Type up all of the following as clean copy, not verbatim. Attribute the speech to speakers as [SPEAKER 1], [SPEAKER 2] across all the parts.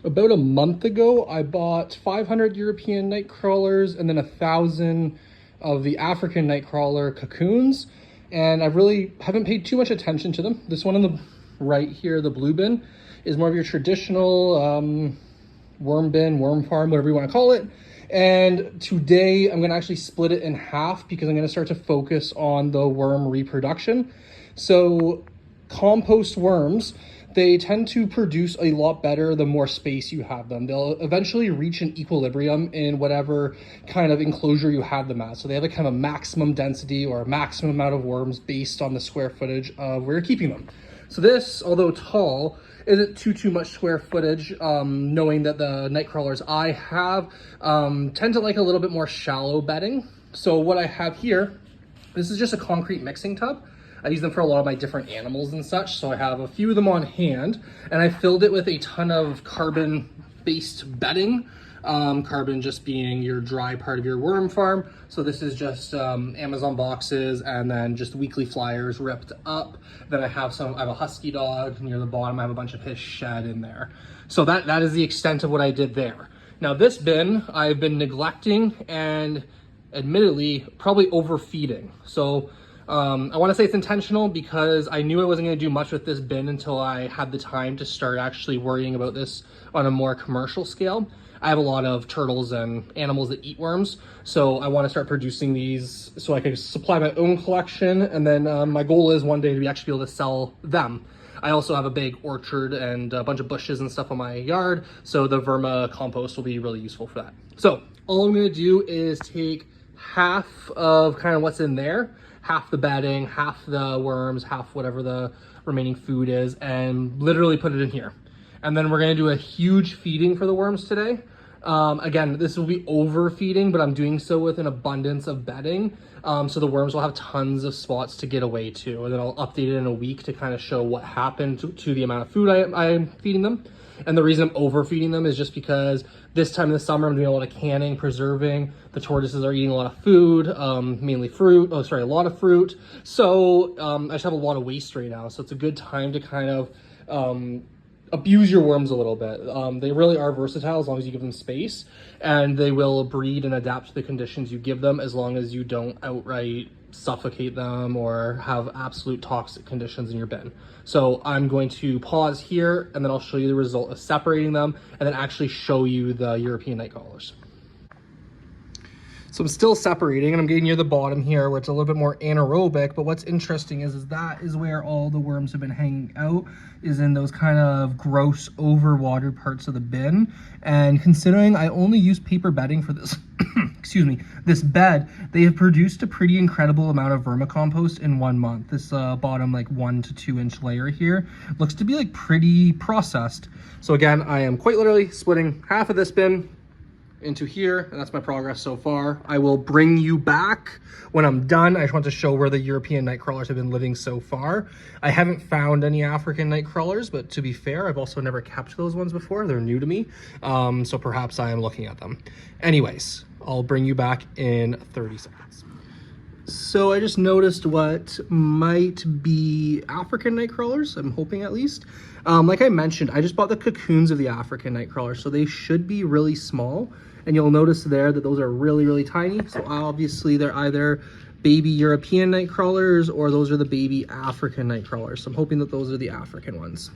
[SPEAKER 1] About a month ago, I bought 500 European night crawlers and then 1,000 of the African night crawler cocoons. And I really haven't paid too much attention to them. This one on the right here, the blue bin, is more of your traditional worm bin, worm farm, whatever you want to call it. And today I'm going to actually split it in half because I'm going to start to focus on the worm reproduction. So compost worms, they tend to produce a lot better the more space you have them. They'll eventually reach an equilibrium in whatever kind of enclosure you have them at. So they have a kind of maximum density or a maximum amount of worms based on the square footage of where you're keeping them. So this, although tall, isn't too much square footage, knowing that the night crawlers I have tend to like a little bit more shallow bedding. So what I have here, this is just a concrete mixing tub. I use them for a lot of my different animals and such, so I have a few of them on hand, and I filled it with a ton of carbon-based bedding. Carbon just being your dry part of your worm farm. So this is just Amazon boxes and then just weekly flyers ripped up. Then I have a husky dog near the bottom. I have a bunch of his shed in there. So that is the extent of what I did there. Now this bin I've been neglecting and admittedly probably overfeeding. So I want to say it's intentional because I knew I wasn't going to do much with this bin until I had the time to start actually worrying about this on a more commercial scale. I have a lot of turtles and animals that eat worms, so I want to start producing these so I can supply my own collection, and then my goal is one day to actually be able to sell them. I also have a big orchard and a bunch of bushes and stuff on my yard, so the vermicompost will be really useful for that. So all I'm going to do is take half of kind of what's in there, half the bedding, half the worms, half whatever the remaining food is, and literally put it in here. And then we're gonna do a huge feeding for the worms today. Again, this will be overfeeding, but I'm doing so with an abundance of bedding. So the worms will have tons of spots to get away to. And then I'll update it in a week to kind of show what happened to the amount of food I'm feeding them. And the reason I'm overfeeding them is just because this time of the summer, I'm doing a lot of canning, preserving. The tortoises are eating a lot of food, mainly fruit. Oh, sorry, a lot of fruit. So I just have a lot of waste right now. So it's a good time to kind of abuse your worms a little bit. They really are versatile as long as you give them space, and they will breed and adapt to the conditions you give them as long as you don't outright suffocate them or have absolute toxic conditions in your bin. So I'm going to pause here and then I'll show you the result of separating them and then actually show you the European night crawlers. So I'm still separating and I'm getting near the bottom here where it's a little bit more anaerobic, but what's interesting is that is where all the worms have been hanging out, is in those kind of gross overwatered parts of the bin. And considering I only use paper bedding for this, excuse me, this bed, they have produced a pretty incredible amount of vermicompost in 1 month. This bottom like 1 to 2 inch layer here looks to be like pretty processed. So again, I am quite literally splitting half of this bin into here, and that's my progress so far. I will bring you back when I'm done. I just want to show where the European night crawlers have been living so far. I haven't found any African night crawlers, but to be fair, I've also never kept those ones before. They're new to me, so perhaps I am looking at them. Anyways, I'll bring you back in 30 seconds. So I just noticed what might be African night crawlers, I'm hoping at least. Like I mentioned, I just bought the cocoons of the African night crawlers, so they should be really small. And you'll notice there that those are really tiny. So obviously they're either baby European night crawlers or those are the baby African night crawlers. So I'm hoping that those are the African ones.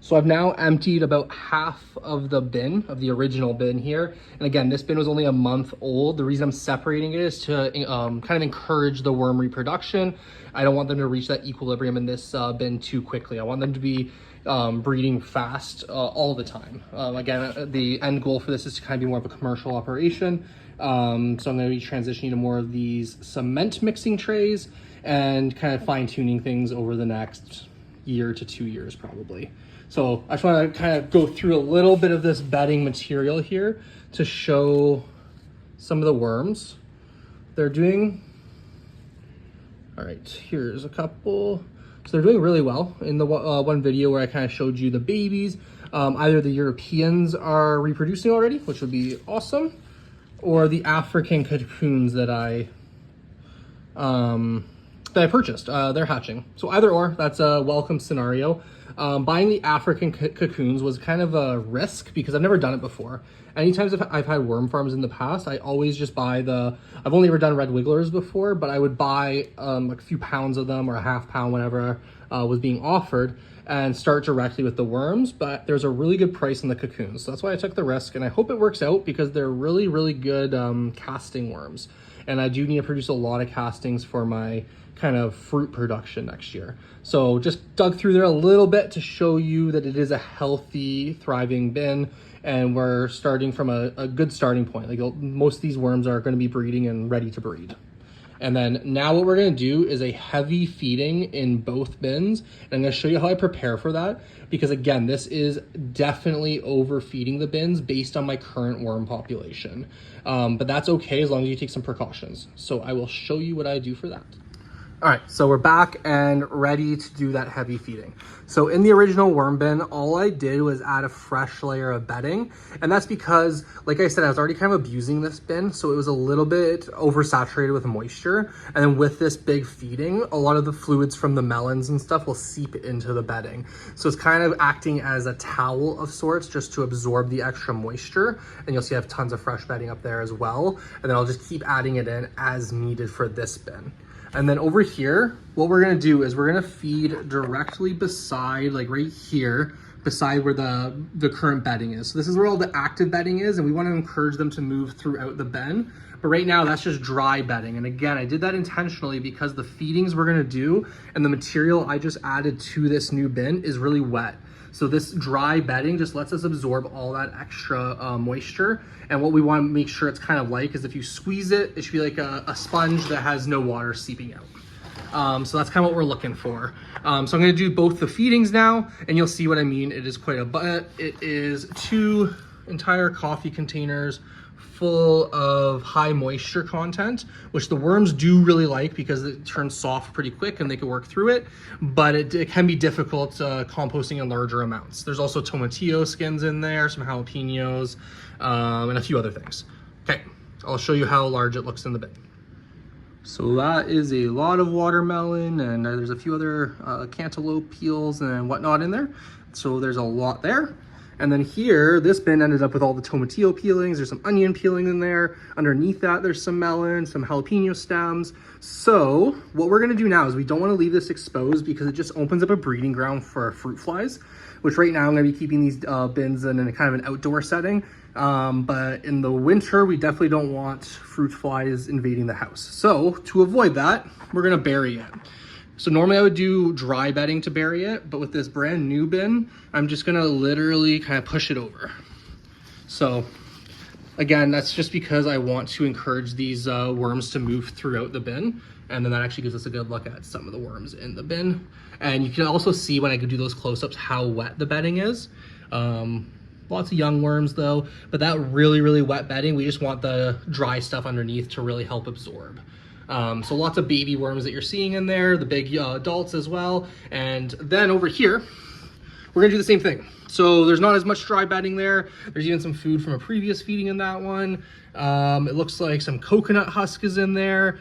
[SPEAKER 1] So I've now emptied about half of the bin, of the original bin here. And again, this bin was only a month old. The reason I'm separating it is to kind of encourage the worm reproduction. I don't want them to reach that equilibrium in this bin too quickly. I want them to be breeding fast all the time. Again, the end goal for this is to kind of be more of a commercial operation. So I'm going to be transitioning to more of these cement mixing trays and kind of fine tuning things over the next year to 2 years probably. So I just want to kind of go through a little bit of this bedding material here to show some of the worms they're doing. All right, here's a couple. So they're doing really well. In the one video where I kind of showed you the babies, either the Europeans are reproducing already, which would be awesome, or the African cocoons that I purchased, they're hatching. So either or, that's a welcome scenario. Buying the African cocoons was kind of a risk because I've never done it before. Anytime I've had worm farms in the past, I always just buy I've only ever done red wigglers before, but I would buy like a few pounds of them or a half pound, whenever was being offered, and start directly with the worms. But there's a really good price in the cocoons. So that's why I took the risk, and I hope it works out because they're really, really good casting worms. And I do need to produce a lot of castings for my kind of fruit production next year. So just dug through there a little bit to show you that it is a healthy, thriving bin, and we're starting from a good starting point. Like most of these worms are going to be breeding and ready to breed. And then now what we're going to do is a heavy feeding in both bins. And I'm going to show you how I prepare for that, because again, this is definitely overfeeding the bins based on my current worm population. But that's okay as long as you take some precautions. So I will show you what I do for that. All right, so we're back and ready to do that heavy feeding. So in the original worm bin, all I did was add a fresh layer of bedding. And that's because, like I said, I was already kind of abusing this bin. So it was a little bit oversaturated with moisture. And then with this big feeding, a lot of the fluids from the melons and stuff will seep into the bedding. So it's kind of acting as a towel of sorts just to absorb the extra moisture. And you'll see I have tons of fresh bedding up there as well. And then I'll just keep adding it in as needed for this bin. And then over here, what we're gonna do is we're gonna feed directly beside, like right here, beside where the current bedding is. So this is where all the active bedding is, and we wanna encourage them to move throughout the bin. But right now, that's just dry bedding. And again, I did that intentionally because the feedings we're gonna do and the material I just added to this new bin is really wet. So this dry bedding just lets us absorb all that extra moisture. And what we want to make sure it's kind of like is if you squeeze it, it should be like a sponge that has no water seeping out. So that's kind of what we're looking for. So I'm going to do both the feedings now, and you'll see what I mean. It is quite a bit. It is 2 entire coffee containers full of high moisture content, which the worms do really like because it turns soft pretty quick and they can work through it, but it can be difficult composting in larger amounts. There's also tomatillo skins in there, some jalapenos, and a few other things. Okay, I'll show you how large it looks in the bin. So that is a lot of watermelon, and there's a few other cantaloupe peels and whatnot in there. So there's a lot there. And then here, this bin ended up with all the tomatillo peelings. There's some onion peeling in there. Underneath that, there's some melon, some jalapeno stems. So what we're gonna do now is we don't wanna leave this exposed because it just opens up a breeding ground for fruit flies, which right now I'm gonna be keeping these bins in a kind of an outdoor setting. But in the winter, we definitely don't want fruit flies invading the house. So to avoid that, we're gonna bury it. So normally I would do dry bedding to bury it, but with this brand new bin, I'm just gonna literally kind of push it over. So again, that's just because I want to encourage these worms to move throughout the bin. And then that actually gives us a good look at some of the worms in the bin. And you can also see when I do those close-ups how wet the bedding is. Lots of young worms though, but that really, really wet bedding, we just want the dry stuff underneath to really help absorb. So lots of baby worms that you're seeing in there, the big adults as well. And then over here, we're gonna do the same thing. So there's not as much dry bedding there. There's even some food from a previous feeding in that one. It looks like some coconut husk is in there.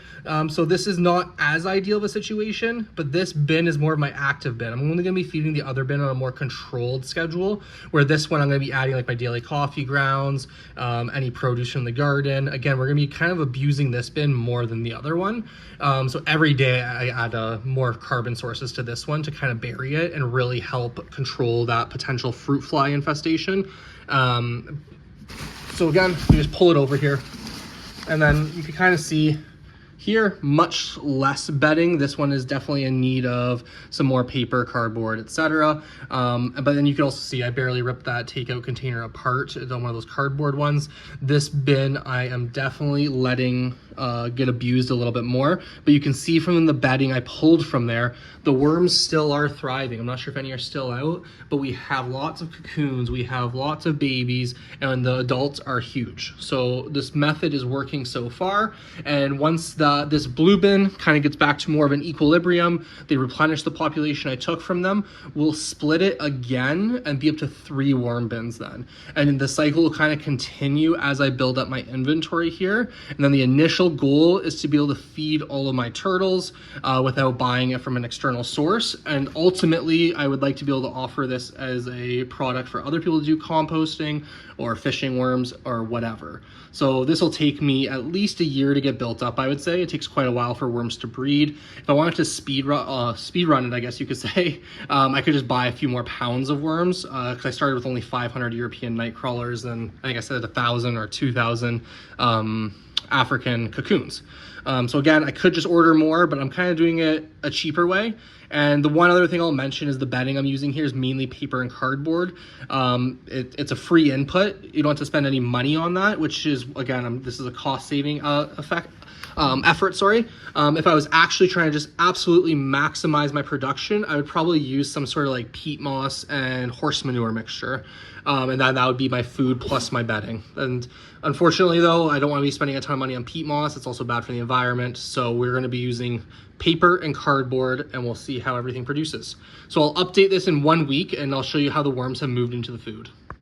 [SPEAKER 1] So this is not as ideal of a situation, but this bin is more of my active bin. I'm only gonna be feeding the other bin on a more controlled schedule, where this one I'm gonna be adding like my daily coffee grounds, any produce from the garden. Again, we're gonna be kind of abusing this bin more than the other one. So every day I add more carbon sources to this one to kind of bury it and really help control that potential fruit fly infestation. So again, you just pull it over here, and then you can kind of see here, much less bedding. This one is definitely in need of some more paper, cardboard, etc. But then you can also see I barely ripped that takeout container apart. It's on one of those cardboard ones. This bin I am definitely letting get abused a little bit more, but you can see from the bedding I pulled from there, the worms still are thriving. I'm not sure if any are still out, but we have lots of cocoons, we have lots of babies, and the adults are huge. So this method is working so far, and once the this blue bin kind of gets back to more of an equilibrium. They replenish the population I took from them. We'll split it again and be up to 3 worm bins then. And the cycle will kind of continue as I build up my inventory here. And then the initial goal is to be able to feed all of my turtles without buying it from an external source. And ultimately, I would like to be able to offer this as a product for other people to do composting or fishing worms or whatever. So this will take me at least a year to get built up, I would say. It takes quite a while for worms to breed. If I wanted to speed run it, I guess you could say, I could just buy a few more pounds of worms, because I started with only 500 European night crawlers and I think I said 1,000 or 2,000 African cocoons. So again, I could just order more, but I'm kind of doing it a cheaper way. And the one other thing I'll mention is the bedding I'm using here is mainly paper and cardboard. It's a free input. You don't have to spend any money on that, which is, again, this is a cost-saving effort. If I was actually trying to just absolutely maximize my production, I would probably use some sort of like peat moss and horse manure mixture. And then that would be my food plus my bedding. And unfortunately though, I don't want to be spending a ton of money on peat moss. It's also bad for the environment. So we're going to be using paper and cardboard, and we'll see how everything produces. So I'll update this in 1 week and I'll show you how the worms have moved into the food.